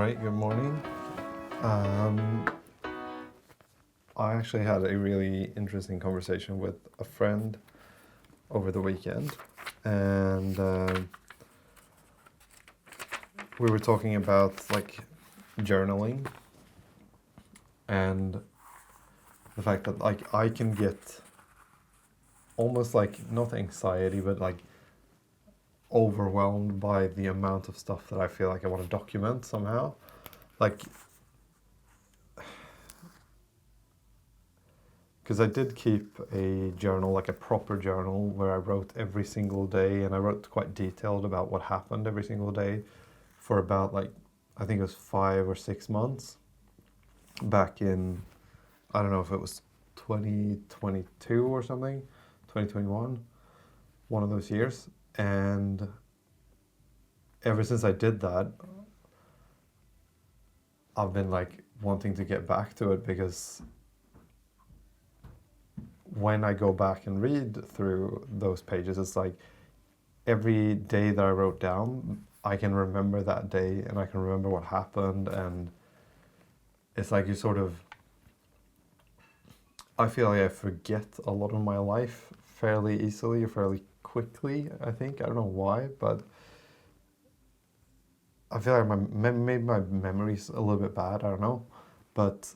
right, good morning. I actually had a really interesting conversation with a friend over the weekend, and we were talking about like journaling and the fact that like I can get almost like not anxiety but like overwhelmed by the amount of stuff that I feel like I want to document somehow. Like, because I did keep a journal, like a proper journal, where I wrote every single day, and I wrote quite detailed about what happened every single day for about like, I think it was 5 or 6 months back in, I don't know if it was 2022 or something, 2021, one of those years. And ever since I did that, I've been like wanting to get back to it, because when I go back and read through those pages, it's like every day that I wrote down, I can remember that day and I can remember what happened. And it's like you sort of, I feel like I forget a lot of my life fairly easily or fairly quickly, I think. I don't know why, but I feel like maybe my memory's a little bit bad, I don't know. But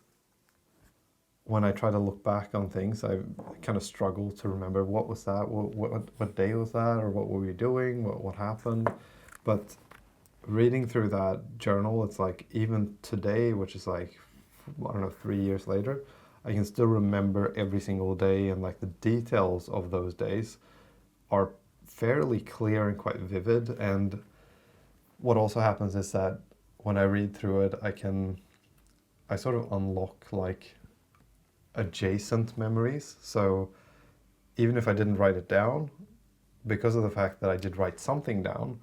when I try to look back on things, I kind of struggle to remember what was that, what day was that, or what were we doing, what happened. But reading through that journal, it's like even today, which is like, I don't know, 3 years later, I can still remember every single day, and like the details of those days are fairly clear and quite vivid. And what also happens is that when I read through it, I sort of unlock like adjacent memories. So even if I didn't write it down, because of the fact that I did write something down,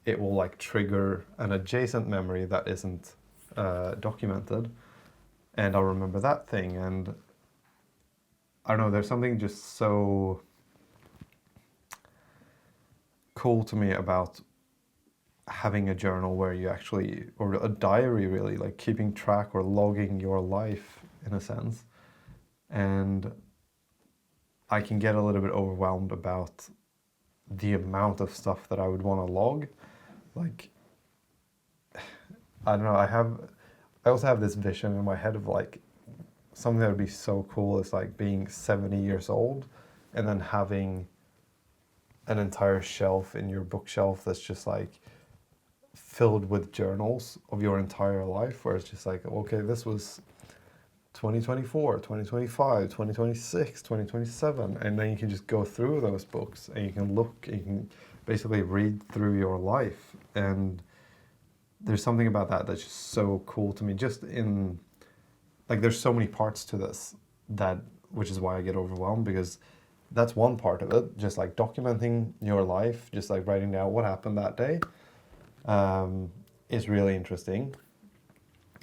it will like trigger an adjacent memory that isn't documented, and I'll remember that thing. And I don't know, there's something just so cool to me about having a journal where you actually, or a diary really, like keeping track or logging your life in a sense. And I can get a little bit overwhelmed about the amount of stuff that I would want to log. Like, I don't know, I also have this vision in my head of like something that would be so cool is like being 70 years old and then having an entire shelf in your bookshelf that's just like filled with journals of your entire life, where it's just like, okay, this was 2024, 2025, 2026, 2027, and then you can just go through those books and you can look, you can basically read through your life. And there's something about that that's just so cool to me, just in like there's so many parts to this, that which is why I get overwhelmed, because that's one part of it, just like documenting your life, just like writing down what happened that day, is really interesting.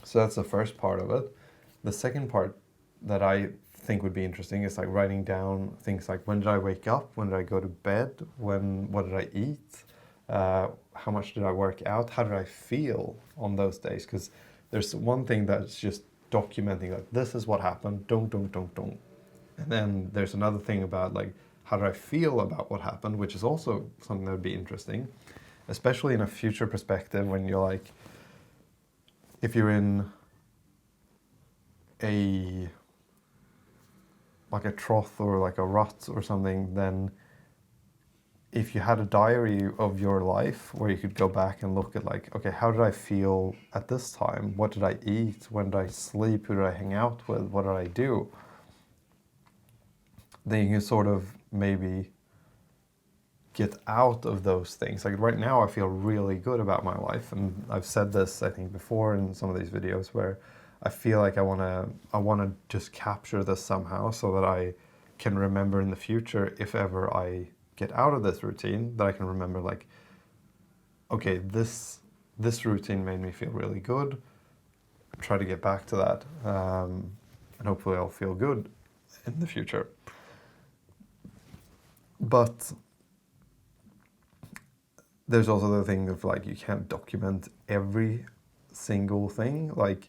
So that's the first part of it. The second part that I think would be interesting is like writing down things like, when did I wake up, when did I go to bed, what did I eat, how much did I work out, how did I feel on those days. Because there's one thing that's just documenting like, this is what happened, don't. And then there's another thing about like, how do I feel about what happened, which is also something that would be interesting, especially in a future perspective, when you're like, if you're in a like a trough or like a rut or something, then if you had a diary of your life where you could go back and look at like, okay, how did I feel at this time? What did I eat? When did I sleep? Who did I hang out with? What did I do? Then you can sort of maybe get out of those things. Like right now I feel really good about my life, and I've said this I think before in some of these videos, where I feel like I wanna just capture this somehow, so that I can remember in the future, if ever I get out of this routine, that I can remember like, okay, this routine made me feel really good. Try to get back to that, and hopefully I'll feel good in the future. But there's also the thing of like, you can't document every single thing. Like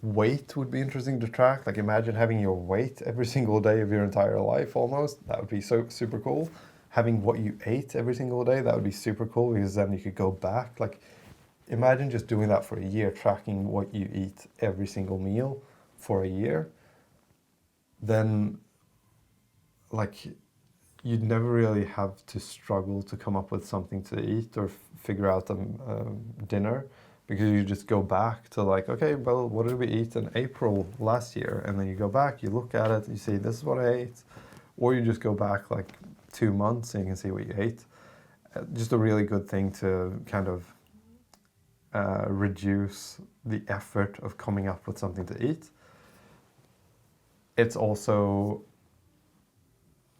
weight would be interesting to track. Like imagine having your weight every single day of your entire life almost. That would be so super cool. Having what you ate every single day, that would be super cool because then you could go back. Like imagine just doing that for a year, tracking what you eat every single meal for a year. Then like you'd never really have to struggle to come up with something to eat or figure out dinner, because you just go back to like, okay, well, what did we eat in April last year? And then you go back, you look at it, you see this is what I ate, or you just go back like 2 months and you can see what you ate. Just a really good thing to kind of reduce the effort of coming up with something to eat. It's also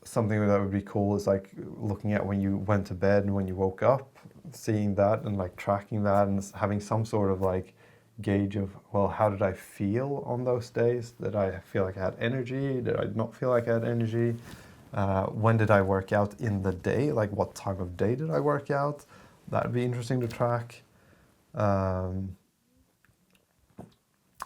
something that would be cool is like looking at when you went to bed and when you woke up, seeing that and like tracking that and having some sort of like gauge of, well, how did I feel on those days? Did I feel like I had energy? Did I not feel like I had energy? When did I work out in the day? Like what time of day did I work out? That'd be interesting to track.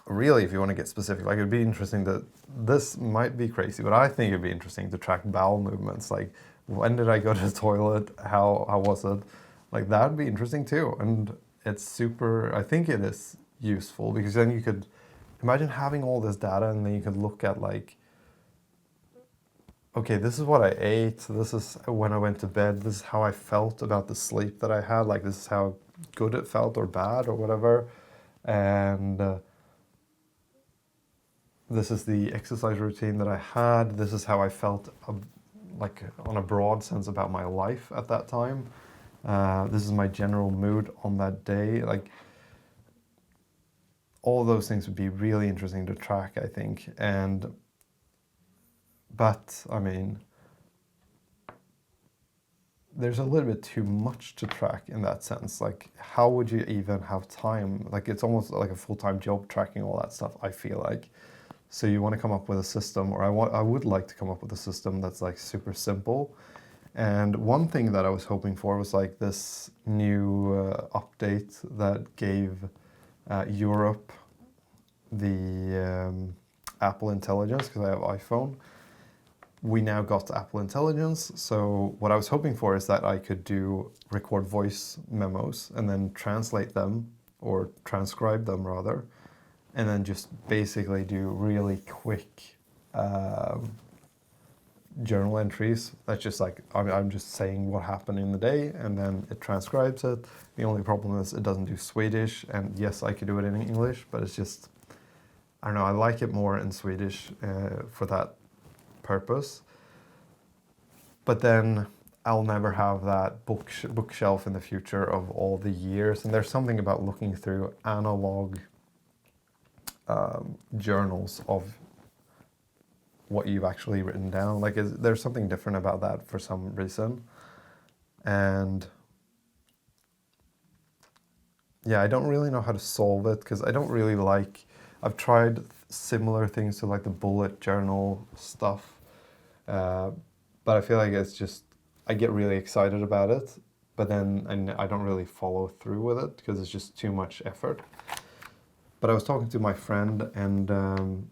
Really, if you want to get specific, like it'd be interesting that this might be crazy, but I think it'd be interesting to track bowel movements. Like when did I go to the toilet? How was it? Like that would be interesting too. And it's super, I think it is useful because then you could imagine having all this data and then you could look at like, okay, this is what I ate. This is when I went to bed. This is how I felt about the sleep that I had. Like this is how good it felt or bad or whatever. And this is the exercise routine that I had. This is how I felt, like on a broad sense about my life at that time. This is my general mood on that day. Like all those things would be really interesting to track, I think. But I mean, there's a little bit too much to track in that sense. Like, how would you even have time? Like, it's almost like a full-time job tracking all that stuff, I feel like. So you want to come up with a system, or I would like to come up with a system that's like super simple. And one thing that I was hoping for was like this new update that gave Europe the Apple Intelligence, because I have iPhone. We now got Apple Intelligence. So what I was hoping for is that I could record voice memos and then translate them, or transcribe them rather, and then just basically do really quick journal entries. That's just like, I'm just saying what happened in the day and then it transcribes it. The only problem is it doesn't do Swedish, and yes, I could do it in English, but it's just, I don't know, I like it more in Swedish for that purpose. But then I'll never have that bookshelf in the future of all the years. And there's something about looking through analog journals of what you've actually written down. Like there's something different about that for some reason. And yeah, I don't really know how to solve it because I don't really like, I've tried similar things to like the bullet journal stuff. But I feel like it's just, I get really excited about it, but then I don't really follow through with it because it's just too much effort. But I was talking to my friend and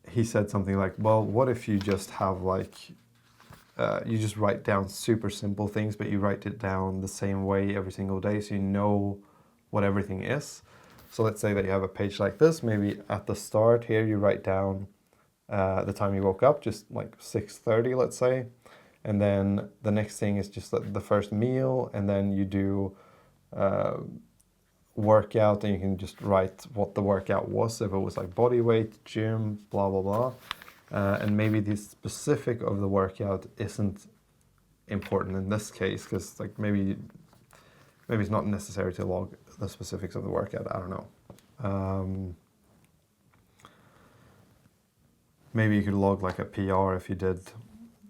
he said something like, well, what if you just have like, you just write down super simple things, but you write it down the same way every single day so you know what everything is. So let's say that you have a page like this, maybe at the start here you write down the time you woke up, just like 6:30, let's say. And then the next thing is just the first meal, and then you do workout, and you can just write what the workout was, if it was like body weight, gym, blah, blah, blah. And maybe the specific of the workout isn't important in this case, because like maybe it's not necessary to log the specifics of the workout, I don't know. Maybe you could log like a PR if you did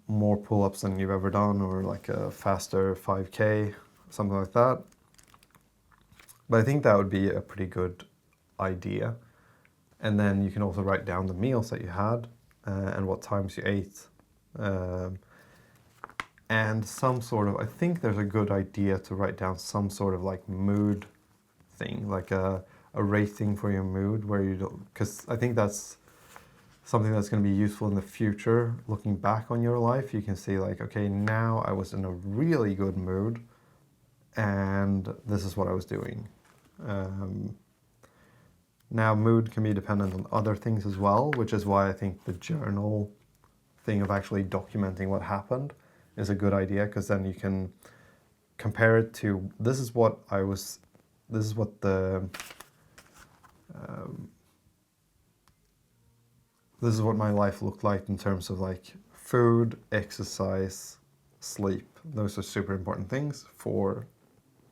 more pull-ups than you've ever done, or like a faster 5K, something like that. But I think that would be a pretty good idea. And then you can also write down the meals that you had and what times you ate. And some sort of, I think there's a good idea to write down some sort of like mood thing, like a rating for your mood, where you don't, because I think that's something that's going to be useful in the future. Looking back on your life, you can see like, okay, now I was in a really good mood, and this is what I was doing. Now, mood can be dependent on other things as well, which is why I think the journal thing of actually documenting what happened is a good idea, because then you can compare it to this is what my life looked like in terms of like food, exercise, sleep. Those are super important things for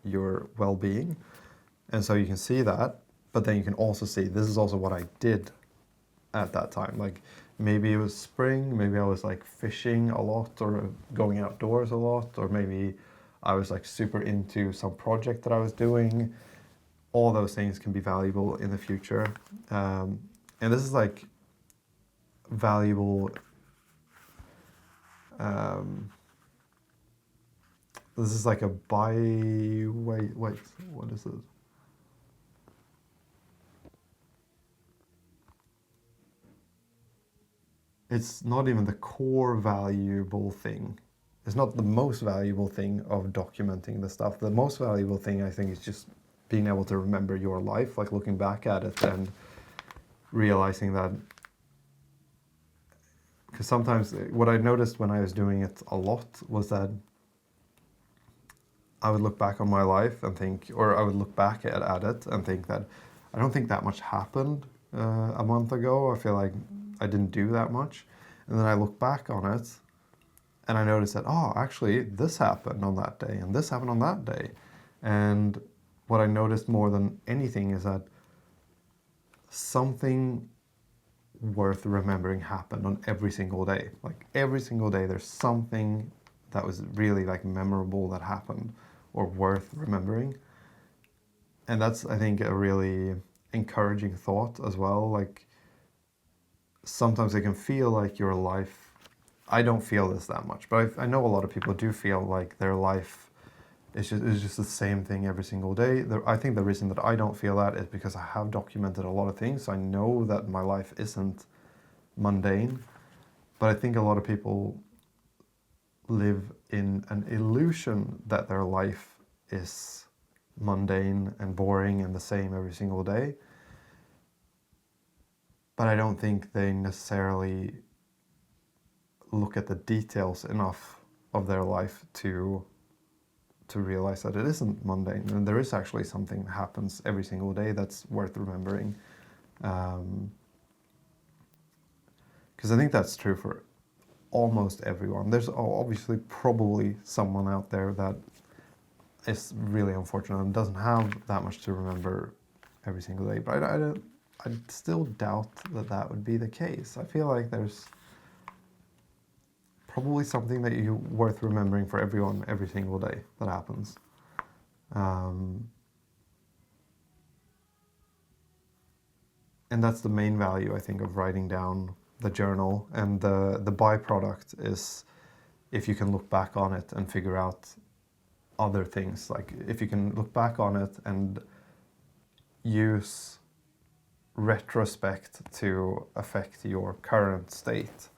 your well-being. And so you can see that, but then you can also see this is also what I did at that time. Like maybe it was spring, maybe I was like fishing a lot or going outdoors a lot, or maybe I was like super into some project that I was doing. All those things can be valuable in the future. And this is like valuable. This is like a wait, what is it? It's not even the core valuable thing. It's not the most valuable thing of documenting the stuff. The most valuable thing, I think, is just being able to remember your life, like looking back at it and realizing that. Because sometimes what I noticed when I was doing it a lot was that I would look back on my life and think, or I would look back at it and think that I don't think that much happened a month ago. I feel like I didn't do that much. And then I look back on it and I notice that, oh, actually, this happened on that day and this happened on that day. And what I noticed more than anything is that something worth remembering happened on every single day. Like every single day, there's something that was really like memorable that happened or worth remembering. And that's, I think, a really encouraging thought as well. Like sometimes it can feel like your life, I don't feel this that much, but I know a lot of people do feel like their life is just the same thing every single day. I think the reason that I don't feel that is because I have documented a lot of things. So I know that my life isn't mundane, but I think a lot of people live in an illusion that their life is mundane and boring and the same every single day. But I don't think they necessarily look at the details enough of their life to realize that it isn't mundane and there is actually something that happens every single day that's worth remembering. Because I think that's true for almost everyone. There's obviously probably someone out there that is really unfortunate and doesn't have that much to remember every single day. But I still doubt that would be the case. I feel like there's probably something that you worth remembering for everyone every single day that happens. And that's the main value, I think, of writing down the journal. And the byproduct is if you can look back on it and figure out other things. Like if you can look back on it and use retrospect to affect your current state.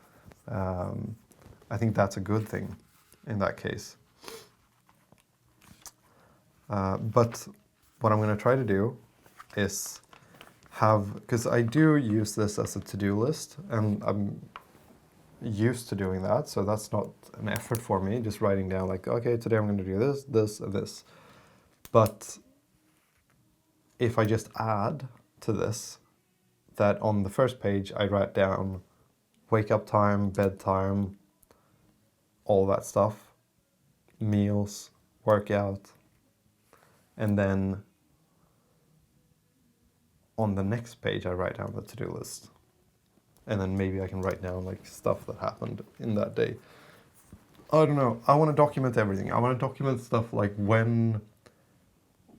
I think that's a good thing in that case. But what I'm going to try to do is because I do use this as a to-do list and I'm used to doing that, so that's not an effort for me, just writing down like, okay, today I'm going to do this, this, and this. But if I just add to this, that on the first page I write down wake up time, bedtime, all that stuff, meals, workout, and then on the next page I write down the to-do list. And then maybe I can write down like stuff that happened in that day. I don't know. I want to document everything. I want to document stuff like when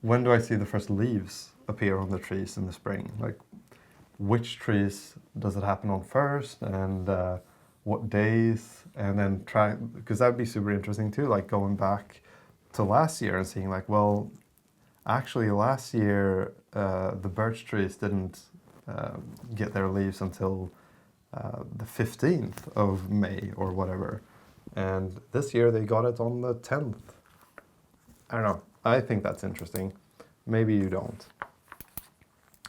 do I see the first leaves appear on the trees in the spring? Like which trees does it happen on first, and what days, and then try, because that'd be super interesting too, like going back to last year and seeing like, well, Actually, last year the birch trees didn't get their leaves until the 15th of May or whatever. And this year they got it on the 10th. I don't know. I think that's interesting. Maybe you don't.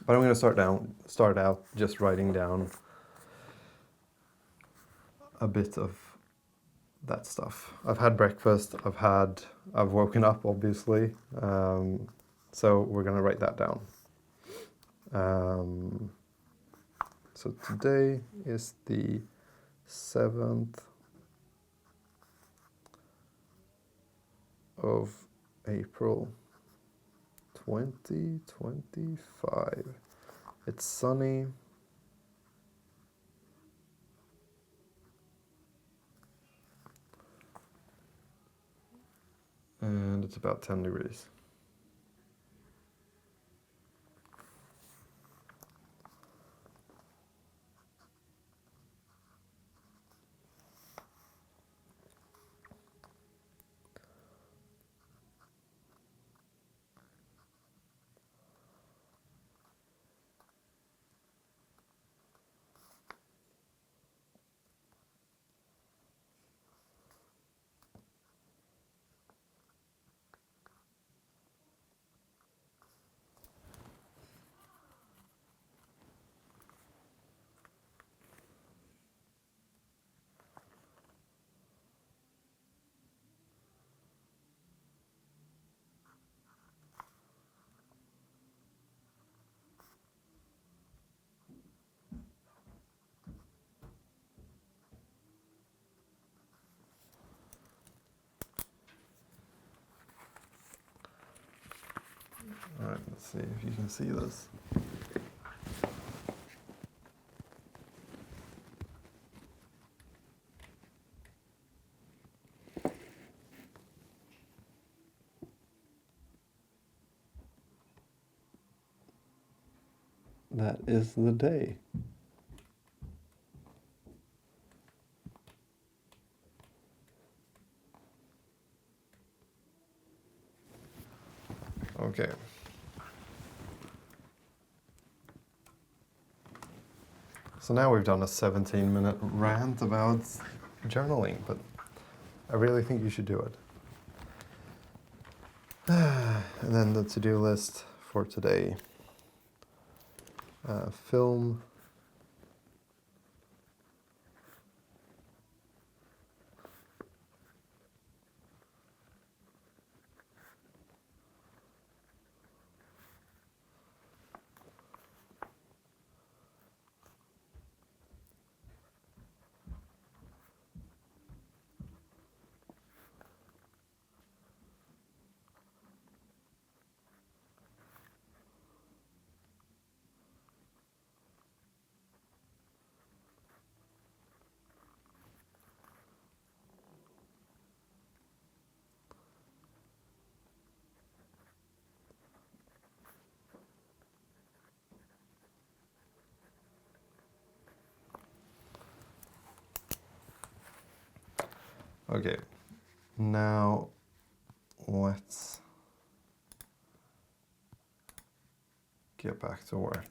But I'm going to start out just writing down a bit of that stuff. I've had breakfast. I've woken up, obviously. So we're going to write that down. So today is the 7th of April 2025. It's sunny. And it's about 10 degrees. All right, let's see if you can see this. That is the day. Okay. So now we've done a 17-minute rant about journaling, but I really think you should do it. And then the to-do list for today. Film. Okay, now let's get back to work.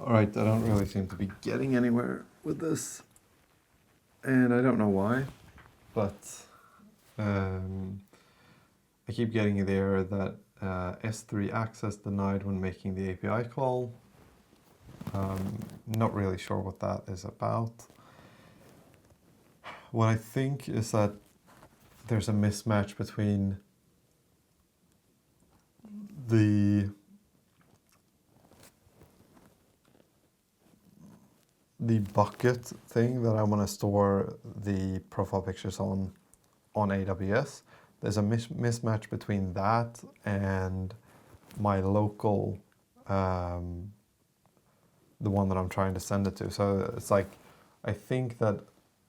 Alright, I don't really seem to be getting anywhere with this. And I don't know why, but I keep getting the error that S3 access denied when making the API call. Not really sure what that is about. What I think is that there's a mismatch between the bucket thing that I want to store the profile pictures on AWS. There's a mismatch between that and my local, the one that I'm trying to send it to. So it's like, I think that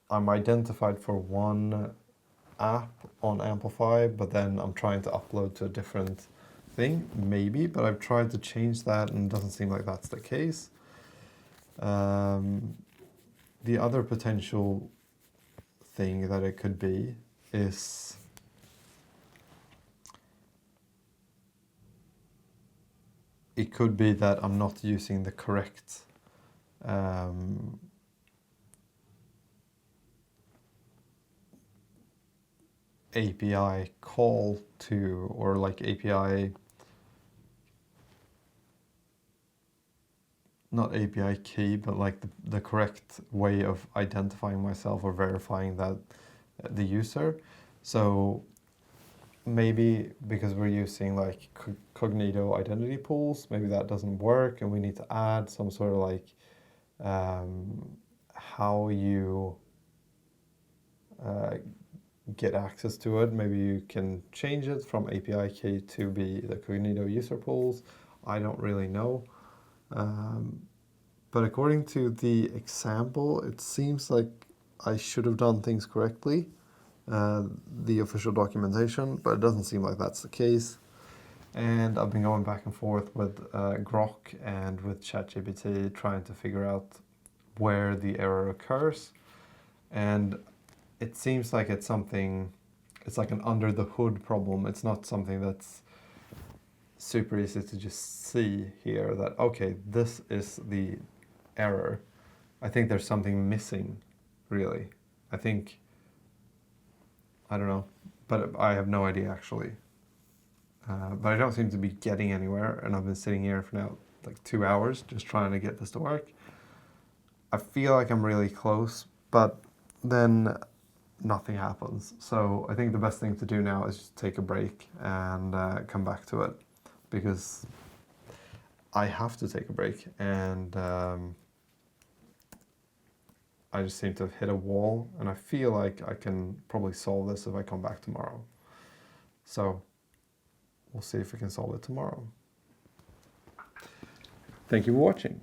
I'm identified for one app on Amplify, but then I'm trying to upload to a different thing, maybe, but I've tried to change that and it doesn't seem like that's the case. The other potential thing that it could be is it could be that I'm not using the correct API call to, or like API, not API key, but like the correct way of identifying myself or verifying that the user. So maybe because we're using like Cognito identity pools, maybe that doesn't work and we need to add some sort of like how you get access to it. Maybe you can change it from API key to be the Cognito user pools. I don't really know. But according to the example, it seems like I should have done things correctly, the official documentation, but it doesn't seem like that's the case. And I've been going back and forth with Grok and with ChatGPT trying to figure out where the error occurs. And it seems like it's something, it's like an under the hood problem. It's not something that's super easy to just see here that, okay, this is the error. I think there's something missing, really. I think, I don't know, but I have no idea actually. But I don't seem to be getting anywhere, and I've been sitting here for now like 2 hours just trying to get this to work. I feel like I'm really close, but then nothing happens. So I think the best thing to do now is just take a break and come back to it, because I have to take a break, and I just seem to have hit a wall, and I feel like I can probably solve this if I come back tomorrow. So we'll see if we can solve it tomorrow. Thank you for watching.